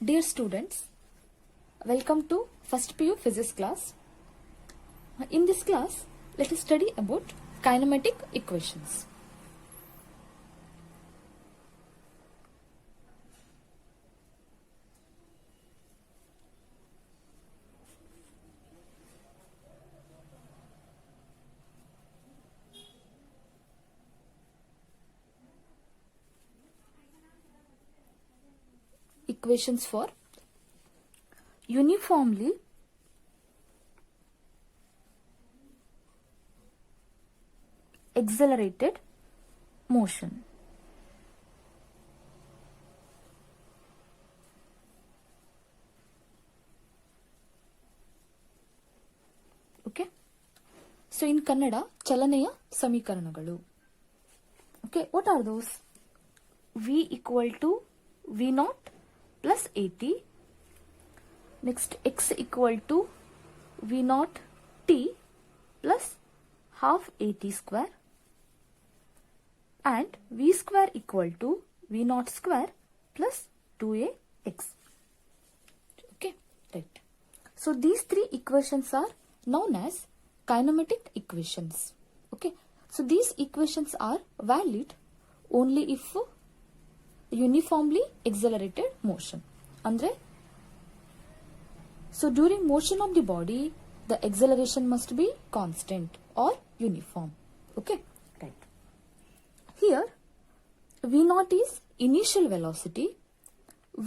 Dear students, welcome to first PU physics class. In this class, let us study about kinematic equations. Equations for uniformly accelerated motion. Okay. So in Kannada, ಚಲನೆಯ ಸಮೀಕರಣಗಳು. Okay, what are those? V equal to V naught plus AT. Next, x equal to V naught T plus half AT square. And V square equal to V naught square plus 2AX. Okay, right. So these three equations are known as kinematic equations. Okay, so these equations are valid only if uniformly accelerated motion. Andre, so during motion of the body, the acceleration must be constant or uniform. Okay, right. Here, V naught is initial velocity,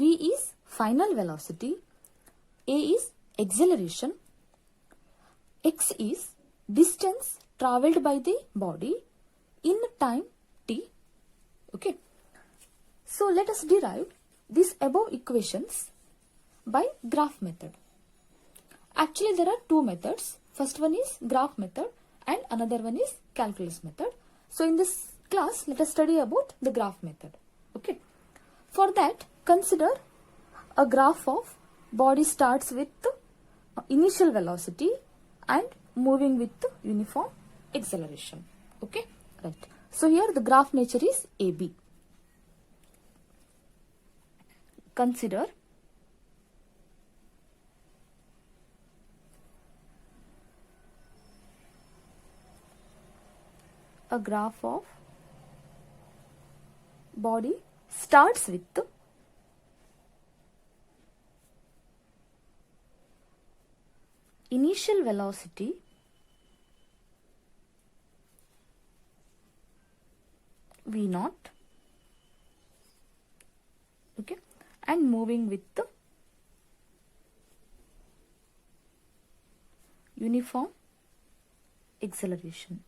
V is final velocity, A is acceleration, X is distance travelled by the body in time t. Okay. So let us derive these above equations by graph method. Actually, there are two methods. First one is graph method and another one is calculus method. So in this class, let us study about the graph method. Okay. For that, consider a graph of body starts with initial velocity and moving with uniform acceleration. Okay, right. So here the graph nature is AB. Consider a graph of body starts with initial velocity V naught, okay, and moving with the uniform acceleration.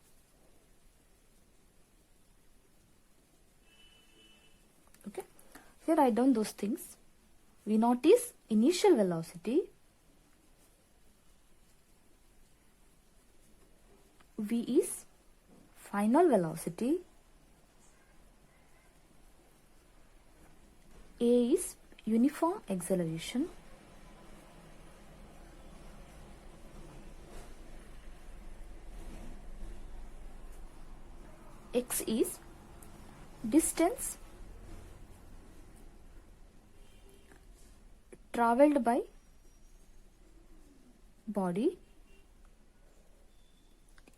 Okay, here I done those things. V naught is initial velocity, V is final velocity, A is uniform acceleration, X is distance travelled by body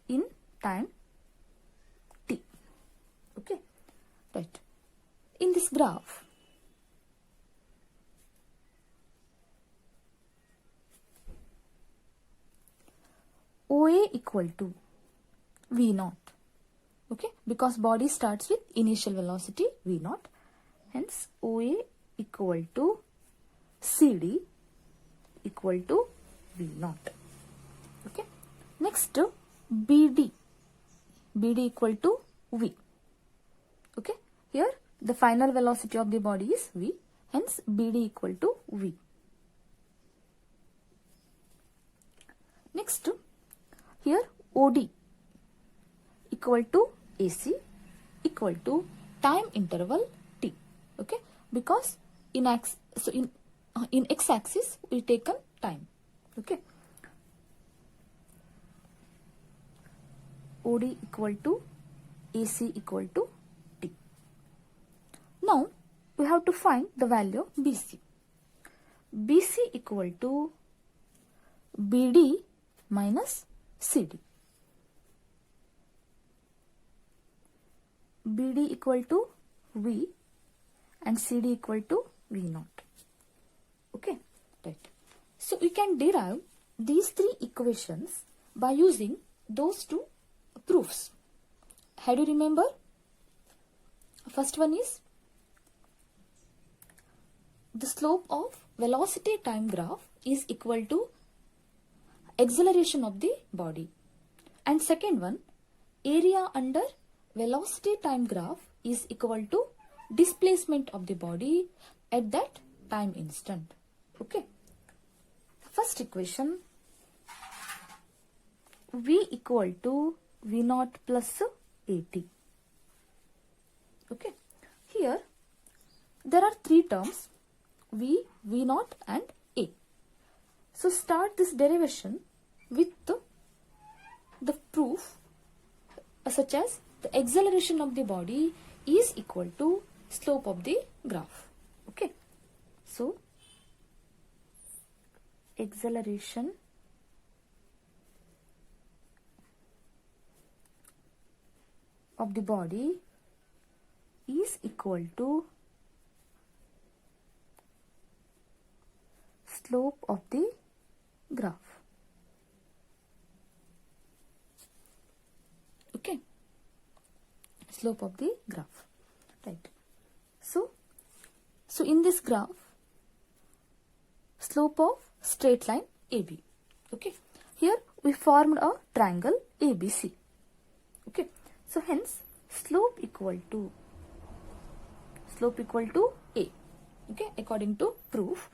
in time t. Okay, right. In this graph, OA equal to V naught. Okay, because body starts with initial velocity V naught, hence OA equal to CD equal to V naught. Okay, next BD equal to V. Okay, here the final velocity of the body is V, hence BD equal to V. Next, here OD equal to AC equal to time interval t. Okay, because in x-axis we taken time. Okay, OD equal to AC equal to t. Now we have to find the value of BC. BC equal to BD minus CD. BD equal to V and CD equal to V naught. Okay, right. So we can derive these three equations by using those two proofs. How do you remember? First one is the slope of velocity time graph is equal to acceleration of the body. And second one, area under velocity time graph is equal to displacement of the body at that time instant. Okay. First equation, V equal to V naught plus AT. Okay. Here there are three terms, V, V naught and A. So start this derivation with the proof such as the acceleration of the body is equal to slope of the graph. Okay. So acceleration of the body is equal to slope of the graph. Okay, slope of the graph, right? So in this graph, slope of straight line AB. Okay, here we formed a triangle ABC. Okay, so hence slope equal to A. Okay, according to proof,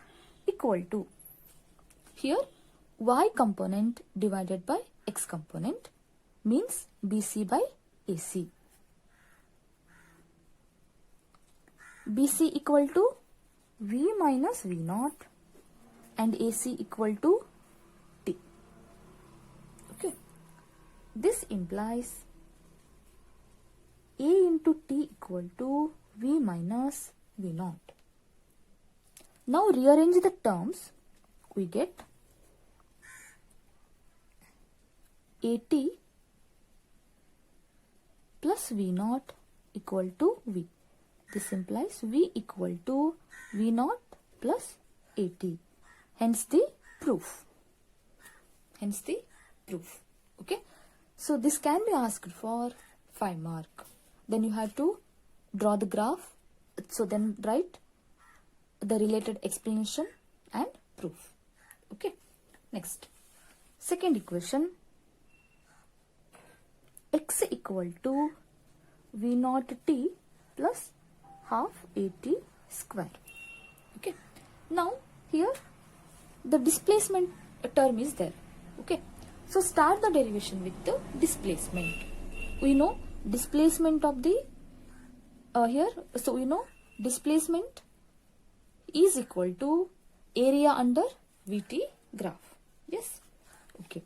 equal to, here y component divided by x component means BC by AC. BC equal to V minus V naught and AC equal to T. Okay, this implies A into T equal to V minus V naught. Now rearrange the terms, we get AT plus V naught equal to V. This implies V equal to V naught plus AT. Hence the proof. Okay. So this can be asked for 5 mark. Then you have to draw the graph. So then write the related explanation and proof. Okay. Next. Second equation. X equal to V naught T plus half AT square. Okay. Now here the displacement term is there. Okay. So start the derivation with the displacement. We know displacement of the displacement is equal to area under VT graph. Yes. Okay.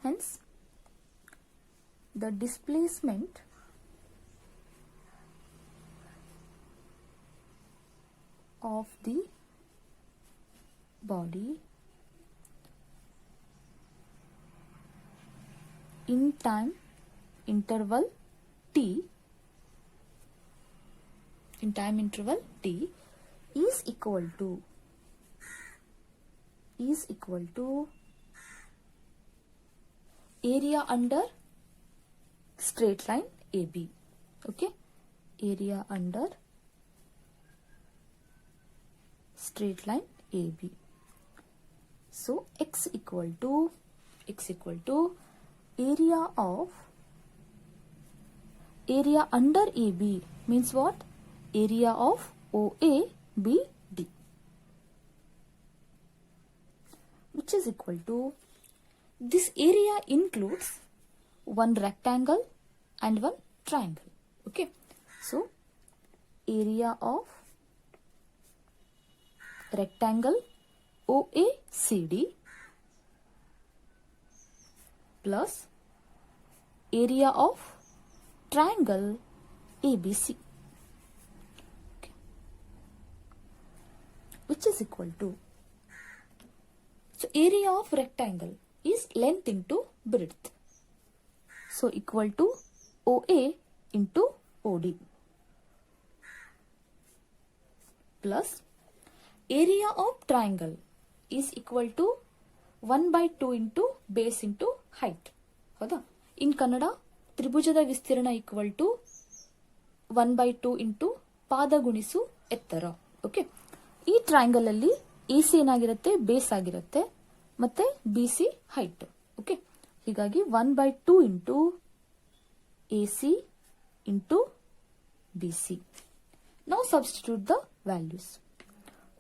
Hence the displacement of the body in time interval T is equal to area under straight line AB. Okay, area under straight line AB. So x equal to area under AB means what? Area of OABD, which is equal to, this area includes one rectangle and one triangle. Okay, so area of rectangle OACD plus area of triangle ABC. Okay. which is equal to, so area of rectangle is length into breadth, so equal to OA into OD plus area of triangle is equal to 1/2 into base into height. ಹೌದಾ? ಇನ್ ಕನ್ನಡ ತ್ರಿಭುಜದ ವಿಸ್ತೀರ್ಣ equal to 1/2 into ಪಾದ ಗುಣಿಸು ಎತ್ತರ. Okay, ಈ triangle ಅಲ್ಲಿ AC ಏನಾಗಿರುತ್ತೆ, base ಆಗಿರುತ್ತೆ, ಮತ್ತೆ BC ಹೈಟ್. ಓಕೆ, ಹೀಗಾಗಿ 1/2 into AC into BC. Now substitute the values.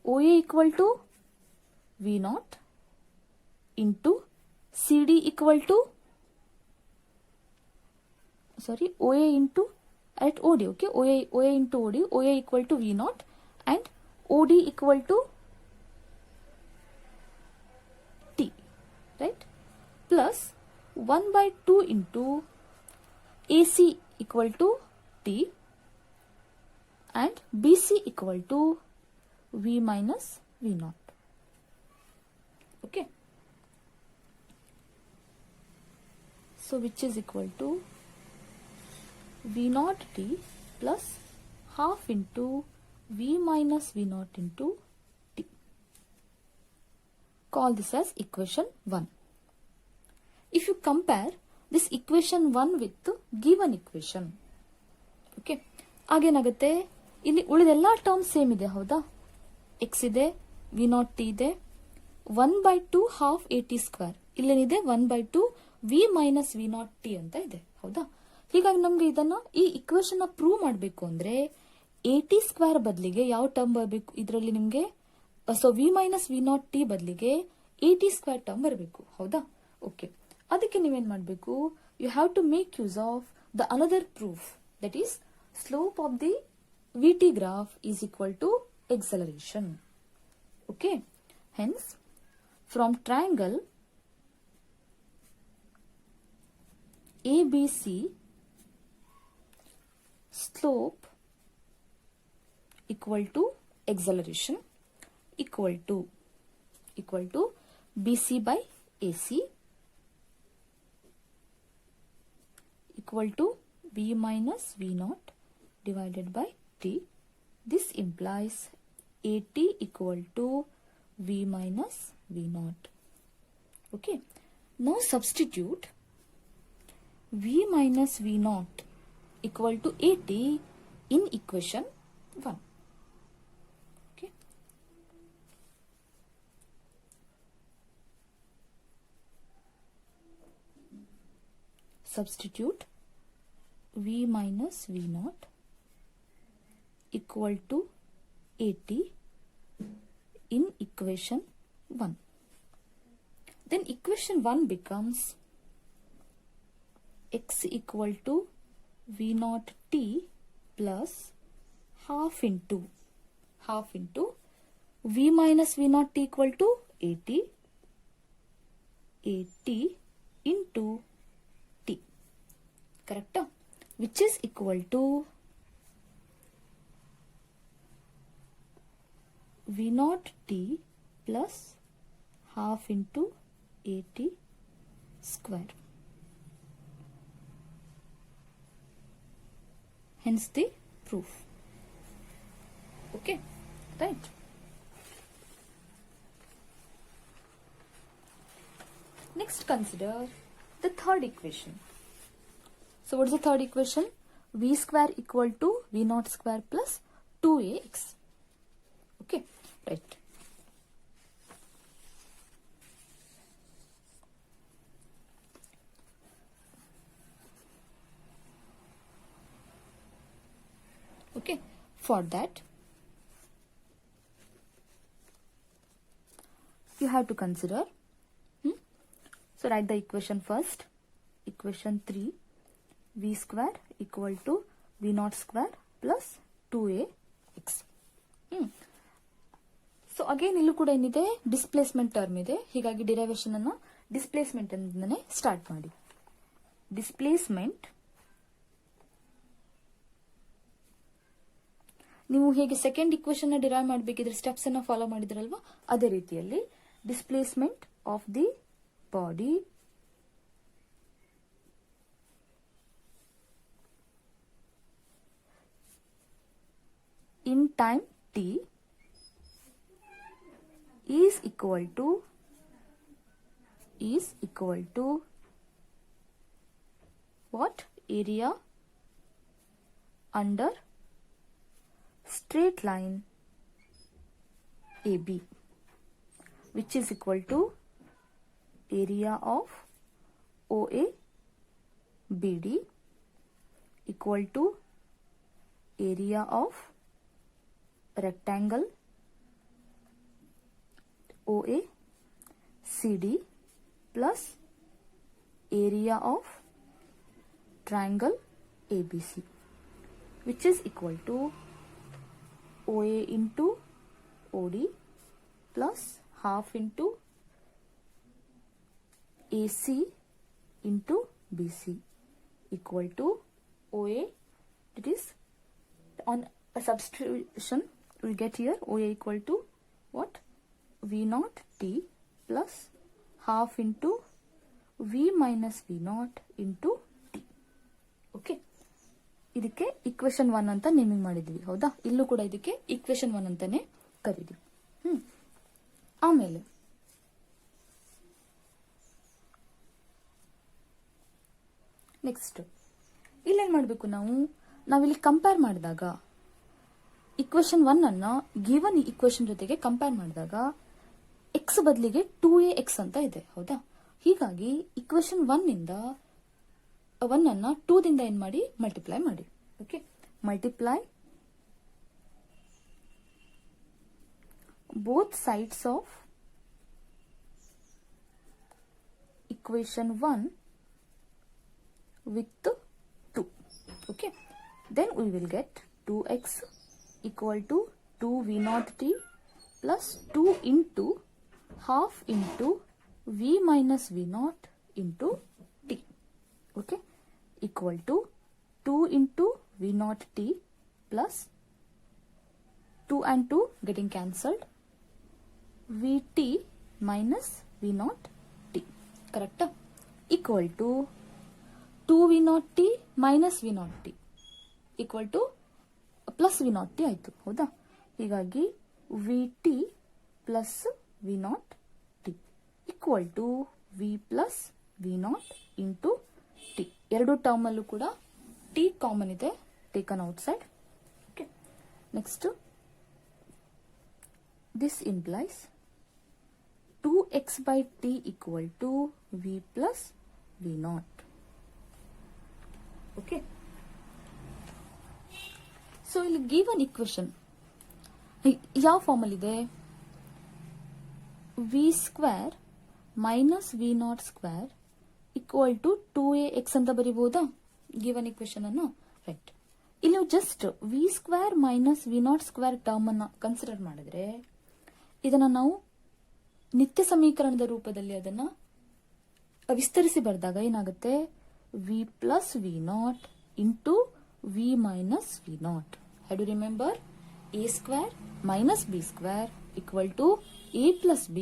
OA equal to V0 into CD equal to, sorry, OA into at OD. Okay, OA into OD. OA equal to V0 and OD equal to T, right? Plus 1/2 into AC equal to T and BC equal to V minus V0. Okay, so which is equal to V0 T plus half into V minus V0 into T. Call this as equation 1. If you compare this equation 1 with given equation, okay, ಆಗೇನಾಗುತ್ತೆ, ಇಲ್ಲಿ ಉಳಿದೆಲ್ಲ term same ಇದೆ. ಹೌದಾ? X ಇದೆ, V0 T ಇದೆ, 1/2 half AT square, ಇಲ್ಲೇನಿದೆ 1/2 V minus V0 T ಅಂತ ಇದೆ. ಹೌದಾ? ಹೀಗಾಗಿ ನಮ್ಗೆ ಇದನ್ನ ಈ ಇಕ್ವೇಶನ್ ನ ಪ್ರೂವ್ ಮಾಡಬೇಕು ಅಂದ್ರೆ AT ಸ್ಕ್ವೇರ್ ಬದಲಿಗೆ ಯಾವ ಟರ್ಮ್ ಬರಬೇಕು ಇದರಲ್ಲಿ ನಿಮ್ಗೆ, so V minus V0 T ಬದಲಿಗೆ AT ಸ್ಕ್ವೇರ್ ಟರ್ಮ್ ಬರಬೇಕು. ಹೌದಾ? ಓಕೆ, ಅದಕ್ಕೆ ನೀವೇನ್ ಮಾಡಬೇಕು, you have to make use of the another proof, that is slope of the VT graph is equal to acceleration. Okay, hence from triangle ABC, slope equal to acceleration equal to BC by AC equal to V minus V0 divided by T. This implies AT equal to V minus V0. Okay, now substitute V minus V0 equal to AT in equation 1. Okay, substitute V minus V0 equal to AT in equation 1. Then equation 1 becomes x equal to V0 T plus half into V minus V0 T equal to AT into T. Correct? Which is equal to V0 T plus half into AT square. Hence the proof. Okay, right? Next, consider the third equation. So what is the third equation? V square equal to V0 square plus 2AX. Okay, right. Okay, for that you have to consider, so write the equation first. Equation 3, V square equal to V0 square plus 2AX. So again ಇಲ್ಲೂ ಕೂಡ ಏನಿದೆ, displacement term ಇದೆ. ಹೀಗಾಗಿ derivation ಅನ್ನ displacement ಇಂದನೇ start ಮಾಡಿ. Displacement ನೀವು ಹೇಗೆ second equation derive ಮಾಡಬೇಕಿದ್ರೆ steps ಅನ್ನ ಫಾಲೋ ಮಾಡಿದ್ರಲ್ವಾ, ಅದೇ ರೀತಿಯಲ್ಲಿ displacement of the body in time t is equal to what? Area under straight line AB, which is equal to area of OA BD equal to area of rectangle OA CD plus area of triangle ABC, which is equal to OA into OD plus half into AC into BC equal to OA. It is on a substitution we get here OA equal to what? V naught T plus half into V minus V naught into T. Okay, ಇದಕ್ಕೆ equation 1 ಅಂತ naming ಮಾಡಿದ್ವಿ. ಹೌದಾ, ಇಲ್ಲೂ ಕೂಡ ಇದಕ್ಕೆ equation 1 ಅಂತಾನೆ ಕರೀತೀವಿ. ಆಮೇಲೆ ನೆಕ್ಸ್ಟ್ ಇಲ್ಲೇನ್ ಮಾಡಬೇಕು, ನಾವಿಲ್ಲಿ ಕಂಪೇರ್ ಮಾಡಿದಾಗ ಇಕ್ವೇಶನ್ 1 ಅನ್ನ ಗಿವನ್ ಇಕ್ವೇಶನ್ ಜೊತೆಗೆ ಕಂಪೇರ್ ಮಾಡಿದಾಗ ಎಕ್ಸ್ ಬದಲಿಗೆ 2ax ಅಂತ ಇದೆ. ಹೌದಾ, ಹೀಗಾಗಿ ಇಕ್ವೇಶನ್ 1 ಅನ್ನ 2 ದಿಂದ ಏನ್ ಮಾಡಿ ಮಲ್ಟಿಪ್ಲೈ ಮಾಡಿ. Okay, multiply both sides of equation 1 with 2. Okay, then we will get 2x equal to 2v0t plus 2 into half into v minus v0 into t. Okay, equal to 2 into v0t plus 2 and 2 getting cancelled, vt minus v0t. Correct? Equal to 2v0t minus v0t equal to plus v0t ಆಯ್ತು. ಹೌದಾ, ಹೀಗಾಗಿ vt plus v0t equal to v plus v0 into t. ಎರಡು term ಅಲ್ಲೂ ಕೂಡ t common ಇದೆ, taken outside. Okay, next this implies 2x by t equal to v plus v0. Okay, so ಇಲ್ಲಿ given equation ಯಾವ form ಅಲ್ಲಿ ಇದೆ? V square minus V not square equal to 2ax ಅಂತ ಬರೀಬಹುದಾ given equation ಅನ್ನು? Right, ಇಲ್ಲಿ just V square minus V not square term ಅನ್ನ consider ಮಾಡಿದ್ರೆ ಇದನ್ನ ನಾವು ನಿತ್ಯ ಸಮೀಕರಣದ ರೂಪದಲ್ಲಿ ಅದನ್ನ ವಿಸ್ತರಿಸಿ ಬರೆದಾಗ ಏನಾಗುತ್ತೆ? V plus V naught into V minus V naught. How do you remember? A square minus b square equal to a plus b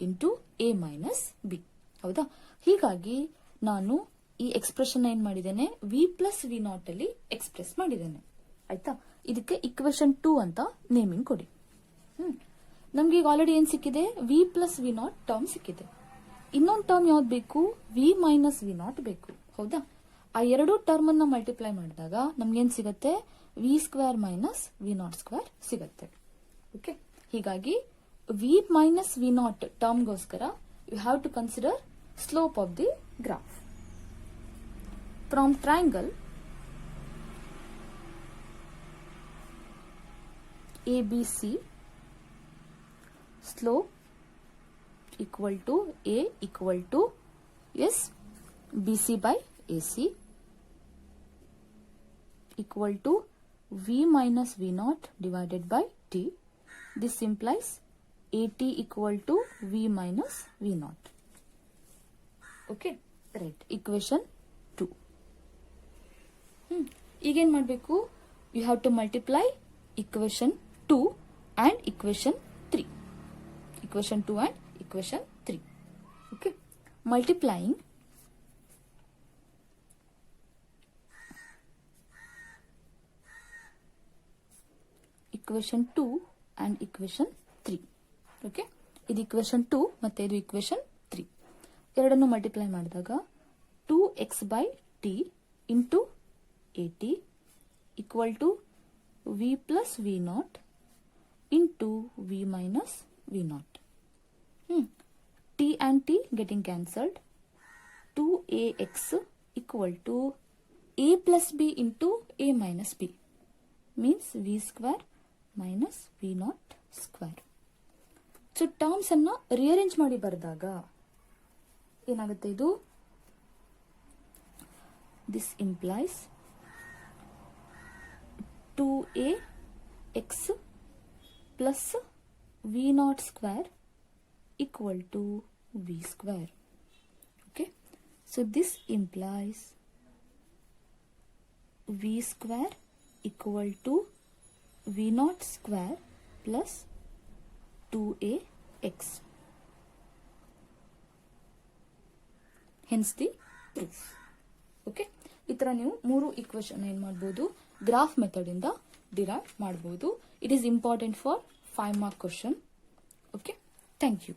into a minus b. ಹೌದಾ, ಹೀಗಾಗಿ ನಾನು ಈ ಎಕ್ಸ್ಪ್ರೆಷನ್ ಏನ್ ಮಾಡಿದ್ದೇನೆ? v ಪ್ಲಸ್ ವಿ ನಾಟ್ ಅಲ್ಲಿ express ಮಾಡಿದ್ದೇನೆ. ಆಯ್ತಾ, ಇದಕ್ಕೆ ಇಕ್ವೇಶನ್ 2 ಅಂತ ನೇಮಿಂಗ್ ಕೊಡಿ. ನಮ್ಗೆ ಈಗ ಆಲ್ರೆಡಿ ಏನ್ ಸಿಕ್ಕಿದೆ? v plus V naught term ಸಿಕ್ಕಿದೆ. ಇನ್ನೊಂದು ಟರ್ಮ್ ಯಾವ್ದು ಬೇಕು? v ಮೈನಸ್ ವಿ ನಾಟ್ ಬೇಕು. ಹೌದಾ, ಆ ಎರಡು ಟರ್ಮ್ ಅನ್ನ ಮಲ್ಟಿಪ್ಲೈ ಮಾಡಿದಾಗ ನಮ್ಗೇನ್ ಸಿಗತ್ತೆ? V square minus V not square ಸಿಗತ್ತೆ. ಓಕೆ, ಹೀಗಾಗಿ ವಿ ಮೈನಸ್ ವಿ ನಾಟ್ ಟರ್ಮ್ಗೋಸ್ಕರ you have to consider slope of the graph. From triangle ABC, slope equal to A equal to BC by AC equal to V minus V naught divided by T. This implies AT equal to V minus V naught. Okay, right. Equation 2. ಈಗೇನ್ ಮಾಡಬೇಕು? You have to multiply equation 2 and equation 3. Equation 2 and equation 3. Okay. Multiplying equation 2 and equation 3. Okay. ಇದು equation 2 ಮತ್ತೆ ಇದು equation 3. ಎರಡನ್ನು multiply ಮಾಡಿದಾಗ 2x by t into at equal to v plus v naught into v minus v naught. T and t getting cancelled. 2ax equal to a plus b into a minus b means v square minus v naught square. So terms ಅನ್ನ rearrange ಮಾಡಿ ಬರೆದಾಗ ಏನಾಗುತ್ತೆ ಇದು this implies 2ax plus v naught square equal to v square. Okay, so this implies v square equal to v naught square plus 2ax. Hence the proof. Okay, ಈ ತರ ನೀವು ಮೂರು equation ಏನ್ ಮಾಡಬಹುದು, ಗ್ರಾಫ್ ಮೆಥಡ್ ಇಂದ derive ಮಾಡಬಹುದು. It is important for 5 mark question. Okay, thank you.